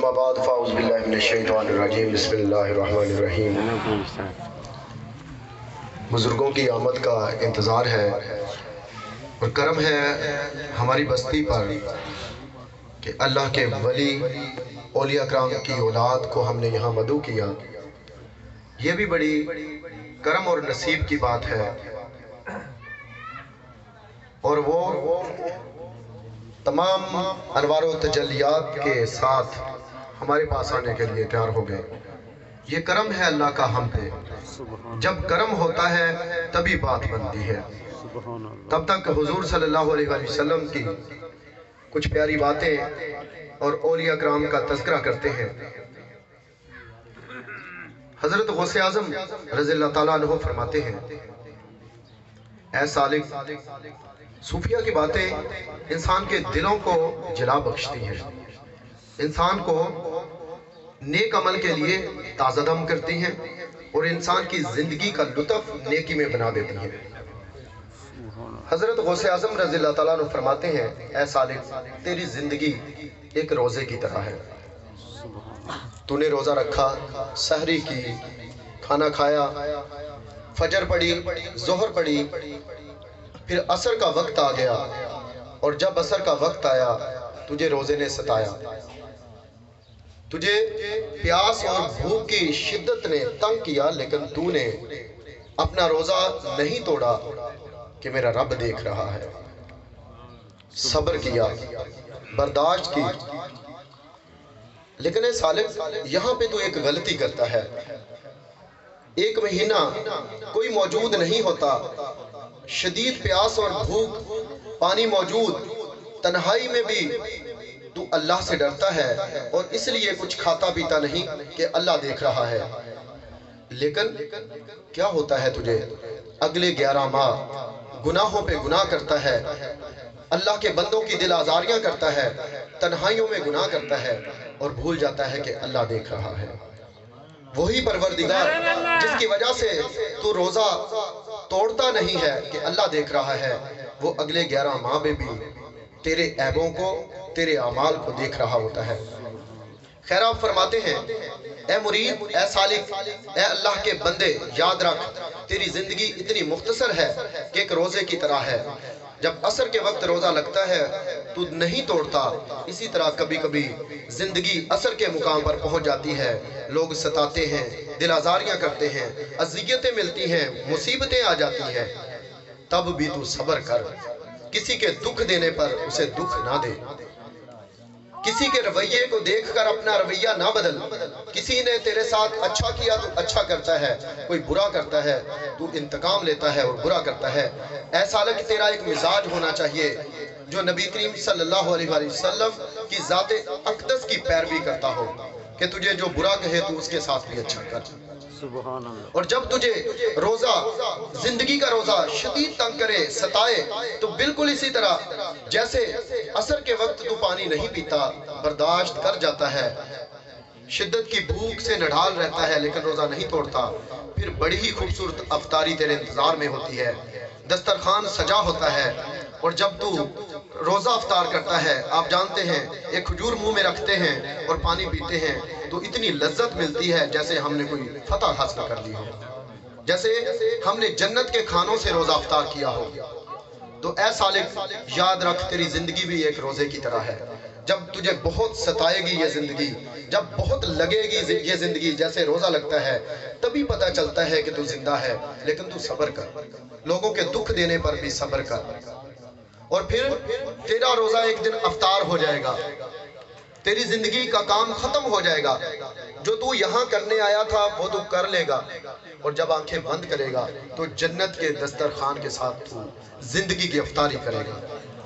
اما بعد فاعوذ باللہ من الشیطان الرجیم بسم اللہ الرحمن الرحیم۔ بزرگوں کی آمد کا انتظار ہے اور کرم ہے ہماری بستی پر کہ اللہ کے ولی اولیاء کرام کی اولاد کو ہم نے یہاں مدعو کیا۔ یہ بھی بڑی کرم اور نصیب کی بات ہے، اور وہ تمام انوار و تجلیات کے ساتھ ہمارے پاس آنے کے لیے تیار ہو گئے۔ یہ کرم ہے اللہ کا ہم پہ، جب کرم ہوتا ہے تبھی بات بنتی ہے۔ تب تک حضور صلی اللہ علیہ وسلم کی کچھ پیاری باتیں اور اولیاء کرام کا تذکرہ کرتے ہیں۔ حضرت غوث اعظم رضی اللہ تعالیٰ عنہ فرماتے ہیں، اے سالک، صوفیہ کی باتیں انسان کے دلوں کو جلا بخشتی ہیں، انسان کو نیک عمل کے لیے تازہ دم کرتی ہیں اور انسان کی زندگی کا لطف نیکی میں بنا دیتی ہیں۔ حضرت غوث اعظم رضی اللہ تعالیٰ عنہ فرماتے ہیں، اے سالک، تیری زندگی ایک روزے کی طرح ہے۔ تو نے روزہ رکھا، سحری کی، کھانا کھایا، فجر پڑھی، ظہر پڑھی، پھر عصر کا وقت آ گیا، اور جب عصر کا وقت آیا تجھے روزے نے ستایا، تجھے پیاس اور بھوک کی شدت نے تنگ کیا، لیکن تو نے اپنا روزہ نہیں توڑا کہ میرا رب دیکھ رہا ہے۔ صبر کیا، برداشت کی، لیکن اے سالک، یہاں پہ تو ایک غلطی کرتا ہے۔ ایک مہینہ کوئی موجود نہیں ہوتا، شدید پیاس اور بھوک، پانی موجود، تنہائی میں بھی تو اللہ سے ڈرتا ہے اور اس لیے کچھ کھاتا پیتا نہیں کہ اللہ دیکھ رہا ہے۔ لیکن کیا ہوتا ہے تجھے؟ اگلے 11 ماہ گناہوں پہ گناہ کرتا ہے، اللہ کے بندوں کی دل آزاریاں کرتا ہے، تنہائیوں میں گناہ کرتا ہے اور بھول جاتا ہے کہ اللہ دیکھ رہا ہے۔ وہی پروردگار جس کی وجہ سے تو روزہ توڑتا نہیں ہے کہ اللہ دیکھ رہا ہے، وہ اگلے 11 ماہ میں بھی تیرے عیبوں کو، تیرے اعمال کو دیکھ رہا ہوتا ہے۔ خیر آپ فرماتے ہیں، اے مرید، اے سالک، اے اللہ کے بندے، یاد رکھ، تیری زندگی اتنی مختصر ہے کہ ایک روزے کی طرح ہے۔ جب عصر کے وقت روزہ لگتا ہے تو نہیں توڑتا، اسی طرح کبھی کبھی زندگی عصر کے مقام پر پہنچ جاتی ہے، لوگ ستاتے ہیں، دل آزاریاں کرتے ہیں، اذیتیں ملتی ہیں، مصیبتیں آ جاتی ہیں، تب بھی تو صبر کر۔ کسی کے دکھ دینے پر اسے دکھ نہ دے، کسی کے رویے کو دیکھ کر اپنا رویہ نہ بدل۔ کسی نے تیرے ساتھ اچھا کیا تو اچھا کرتا ہے، کوئی برا کرتا ہے تو انتقام لیتا ہے اور برا کرتا ہے۔ ایسا لگ کہ تیرا ایک مزاج ہونا چاہیے جو نبی کریم صلی اللہ علیہ وسلم کی ذات اقدس کی پیروی کرتا ہو، کہ تجھے جو برا کہے تو اس کے ساتھ بھی اچھا کر۔ اور جب تجھے روزہ، زندگی کا روزہ شدید تنگ کرے، ستائے، تو بالکل اسی طرح جیسے عصر کے وقت تو پانی نہیں پیتا، برداشت کر جاتا ہے، شدت کی بھوک سے نڈھال رہتا ہے لیکن روزہ نہیں توڑتا، پھر بڑی ہی خوبصورت افطاری تیرے انتظار میں ہوتی ہے، دسترخوان سجا ہوتا ہے، اور جب تو روزہ افطار کرتا ہے، آپ جانتے ہیں ایک کھجور منہ میں رکھتے ہیں اور پانی پیتے ہیں تو اتنی لذت ملتی ہے جیسے ہم نے کوئی فتح حاصل کر لی ہو، جیسے ہم نے جنت کے کھانوں سے روزہ افطار کیا ہو۔ تو اے سالک، یاد رکھ، تیری زندگی بھی ایک روزے کی طرح ہے۔ جب تجھے بہت ستائے گی یہ زندگی، جب بہت لگے گی یہ زندگی جیسے روزہ لگتا ہے، تبھی پتہ چلتا ہے کہ تو زندہ ہے، لیکن تو صبر کر، لوگوں کے دکھ دینے پر بھی صبر کر، اور پھر تیرا روزہ ایک دن افطار ہو جائے گا، تیری زندگی کا کام ختم ہو جائے گا، جو تو یہاں کرنے آیا تھا وہ تو کر لے گا، اور جب آنکھیں بند کرے گا تو جنت کے دسترخوان کے ساتھ تو زندگی کی افطاری کرے گا۔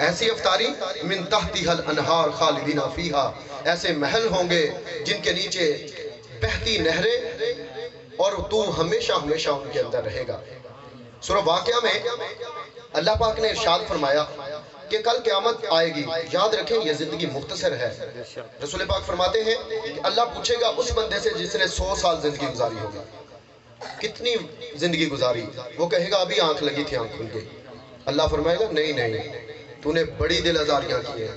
ایسی افطاری من تحتها الانہار خالدین فیہا، ایسے محل ہوں گے جن کے نیچے بہتی نہریں اور تو ہمیشہ ہمیشہ ان کے اندر رہے گا۔ سورہ واقعہ میں اللہ پاک نے ارشاد فرمایا کہ کل قیامت آئے گی، یاد رکھیں یہ زندگی مختصر ہے۔ رسول پاک فرماتے ہیں کہ اللہ پوچھے گا اس بندے سے جس نے 100 سال زندگی گزاری ہوگی، کتنی زندگی گزاری؟ وہ کہے گا ابھی آنکھ لگی تھی، آنکھ کھل گئی۔ اللہ فرمائے گا نہیں نہیں، تو نے بڑی دل آزاریاں کی ہیں،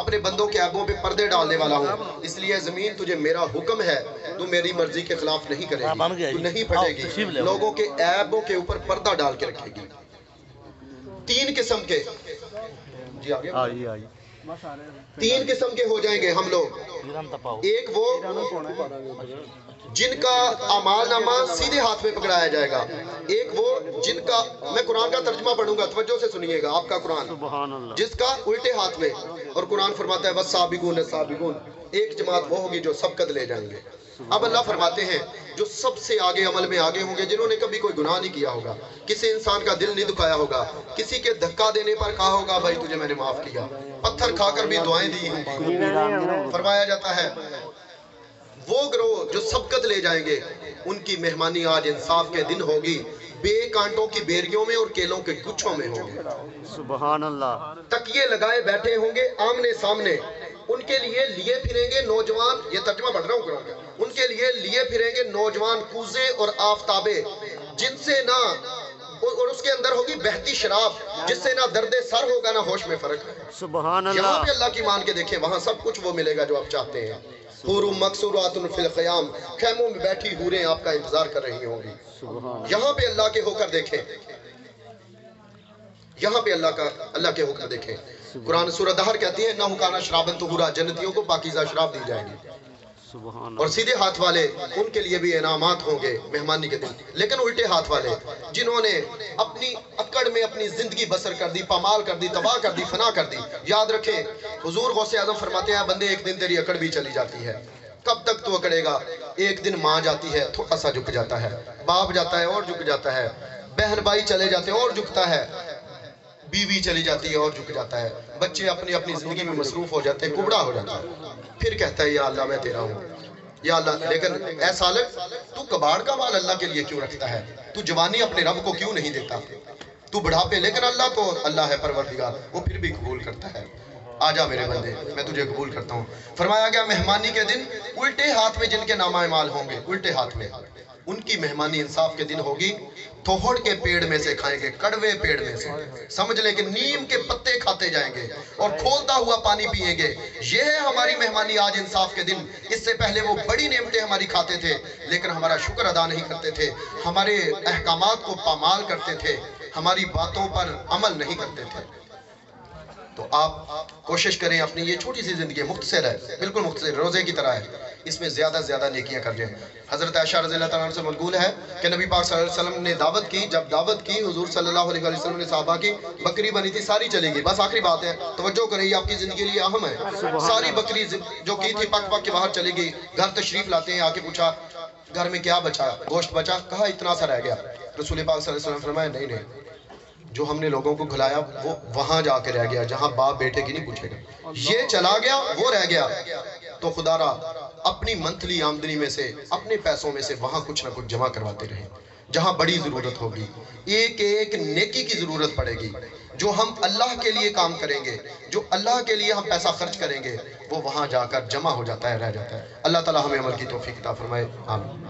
اپنے بندوں کے عیبوں پہ پردے ڈالنے والا ہوں، اس لیے زمین تجھے میرا حکم ہے، تو میری مرضی کے خلاف نہیں کرے گی، تو نہیں پھٹے گی، لوگوں کے عیبوں کے اوپر پردہ ڈال کے رکھے گی۔ تین قسم کے جی آگے تین قسم کے ہو جائیں گے ہم لوگ۔ ایک وہ جن کا اعمال نامہ سیدھے ہاتھ میں پکڑایا جائے گا، ایک وہ جن کا، میں قرآن کا ترجمہ پڑھوں گا، توجہ سے سنیے گا، آپ کا قرآن، جس کا الٹے ہاتھ میں، اور قرآن فرماتا ہے وَالسَّابِقُونَ السَّابِقُونَ، ایک جماعت وہ ہوگی جو سبقت لے جائیں گے۔ اب اللہ فرماتے ہیں جو سب سے آگے عمل میں آگے ہوں گے، جنہوں نے کبھی کوئی گناہ نہیں کیا ہوگا، کسی انسان کا دل نہیں دکھایا ہوگا، کسی کے دھکا دینے پر کہا ہوگا بھائی تجھے میں نے معاف کیا، پتھر کھا کر بھی دعائیں دی ہیں، فرمایا جاتا ہے وہ گروہ جو سبقت لے جائیں گے ان کی مہمانی آج انصاف کے دن ہوگی، بے کانٹوں کی بیریوں میں اور کیلوں کے گچھوں میں ہوگی۔ سبحان اللہ۔ تکیے لگائے بیٹھے ہوں گے آمنے سامنے، ان کے لیے پھریں گے نوجوان، یہ ترجمہ پڑھ رہا ہوں قرآن کا، ان کے لیے پھریں گے نوجوان کوزے اور آفتابے، جن سے نہ، اور اس کے اندر ہوگی بہتی شراب جس سے نہ درد سر ہوگا نہ ہوش میں فرق ہے۔ سبحان اللہ۔ یہاں پہ اللہ کی مان کے دیکھیں، وہاں سب کچھ وہ ملے گا جو آپ چاہتے ہیں۔ حور مقصورات فی الخیام، خیموں میں بیٹھی حوریں آپ کا انتظار کر رہی ہوں گی۔ یہاں پہ اللہ کے ہو کر دیکھیں، یہاں پہ اللہ کے ہو کر دیکھیں، قرآن سورہ دہر کہتی ہے انہو کانا شرابا طہورا، جنتیوں کو پاکیزہ شراب دی جائے گی، اور سیدھے ہاتھ والے ان کے لیے بھی انعامات ہوں گے مہمانی کے دن۔ لیکن الٹے ہاتھ والے جنہوں نے اپنی اکڑ میں اپنی زندگی بسر کر دی، پامال کر دی، تباہ کر دی، فنا کر دی، یاد رکھیں حضور غوث اعظم فرماتے ہیں بندے ایک دن تیری اکڑ بھی چلی جاتی ہے، کب تک تو اکڑے گا؟ ایک دن ماں جاتی ہے تھوڑا سا جھک جاتا ہے، باپ جاتا ہے اور جھک جاتا ہے، بہن بھائی چلے جاتے ہیں اور جھکتا ہے، بیوی چلی جاتی ہے اور جھک جاتا ہے، بچے اپنی اپنی زندگی میں مصروف ہو جاتے ہیں، کبڑا ہو جاتا ہے، پھر کہتا ہے یا اللہ میں تیرا ہوں، یا اللہ۔ لیکن اے سالک، تو کباڑ کا مال اللہ کے لیے کیوں رکھتا ہے؟ تو جوانی اپنے رب کو کیوں نہیں دیتا؟ تو بڑھاپے، لیکن اللہ تو اللہ ہے پروردگار، وہ پھر بھی قبول کرتا ہے۔ آجا میرے بندے، میں تجھے قبول کرتا ہوں۔ فرمایا گیا مہمانی کے دن الٹے ہاتھ میں جن کے نامہ اعمال ہوں گے، الٹے ہاتھ میں ان کی مہمانی انصاف کے دن ہوگی، توہڑ کے پیڑ میں سے کھائیں گے، کڑوے پیڑ میں سے، سمجھ لیں کہ نیم کے پتے کھاتے جائیں گے اور کھولتا ہوا پانی پیئیں گے۔ یہ ہے ہماری مہمانی آج انصاف کے دن۔ اس سے پہلے وہ بڑی نعمتیں ہماری کھاتے تھے لیکن ہمارا شکر ادا نہیں کرتے تھے، ہمارے احکامات کو پامال کرتے تھے، ہماری باتوں پر عمل نہیں کرتے تھے۔ تو آپ کوشش کریں اپنی یہ چھوٹی سی زندگی مختصر ہے، بالکل مختصر، روزے کی طرح ہے، اس میں زیادہ سے زیادہ نیکیاں کر جائیں۔ حضرت عائشہ رضی اللہ تعالیٰ عنہ سے منقول ہے کہ نبی پاک صلی اللہ علیہ وسلم نے دعوت کی، جب دعوت کی حضور صلی اللہ علیہ وسلم نے صحابہ کی، بکری بنی تھی، ساری چلے گی۔ بس آخری بات ہے، توجہ کریں، یہ آپ کی زندگی کے لیے اہم ہے۔ ساری بکری جو کی تھی پک پک کے باہر چلے گئی، گھر تشریف لاتے ہیں، آ کے پوچھا گھر میں کیا بچا، گوشت بچا؟ کہا اتنا سا رہ گیا۔ رسول پاک صلی اللہ علیہ وسلم فرمایا نہیں، جو ہم نے لوگوں کو کھلایا وہ وہاں جا کے رہ گیا جہاں باپ بیٹے کی نہیں پوچھے گا، یہ چلا گیا وہ رہ گیا۔ تو خدا را اپنی منتھلی آمدنی میں سے، اپنے پیسوں میں سے وہاں کچھ نہ کچھ جمع کرواتے رہیں، جہاں بڑی ضرورت ہوگی، ایک ایک نیکی کی ضرورت پڑے گی، جو ہم اللہ کے لیے کام کریں گے، جو اللہ کے لیے ہم پیسہ خرچ کریں گے، وہ وہاں جا کر جمع ہو جاتا ہے، رہ جاتا ہے۔ اللہ تعالی ہمیں عمل کی توفیق عطا فرمائے، آمین۔